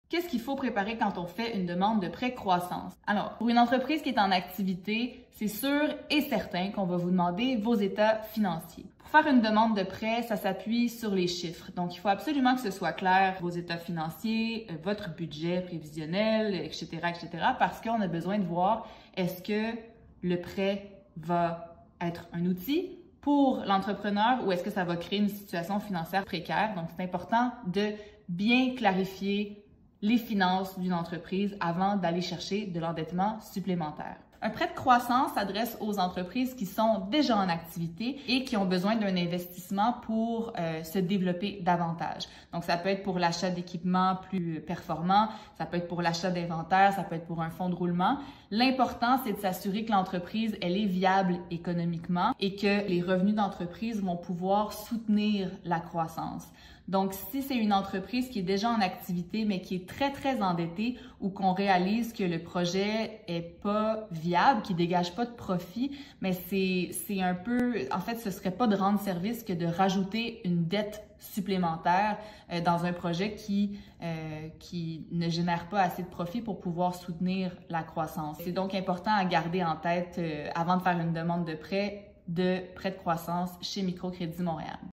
Qu'est-ce qu'il faut préparer quand on fait une demande de prêt croissance? Alors, pour une entreprise qui est en activité, c'est sûr et certain qu'on va vous demander vos états financiers. Pour faire une demande de prêt, ça s'appuie sur les chiffres. Donc, il faut absolument que ce soit clair, vos états financiers, votre budget prévisionnel, etc., etc., parce qu'on a besoin de voir est-ce que le prêt va être un outil pour l'entrepreneur ou est-ce que ça va créer une situation financière précaire. Donc, c'est important de bien clarifier les finances d'une entreprise avant d'aller chercher de l'endettement supplémentaire. Un prêt de croissance s'adresse aux entreprises qui sont déjà en activité et qui ont besoin d'un investissement pour se développer davantage. Donc, ça peut être pour l'achat d'équipements plus performants, ça peut être pour l'achat d'inventaire, ça peut être pour un fonds de roulement. L'important, c'est de s'assurer que l'entreprise, elle est viable économiquement et que les revenus d'entreprise vont pouvoir soutenir la croissance. Donc, si c'est une entreprise qui est déjà en activité, mais qui est très endettée ou qu'on réalise que le projet est pas viable, qui dégage pas de profit, mais c'est un peu, en fait, ce serait pas de rendre service que de rajouter une dette supplémentaire dans un projet qui ne génère pas assez de profit pour pouvoir soutenir la croissance. C'est donc important à garder en tête avant de faire une demande de prêt de croissance chez Microcrédit Montréal.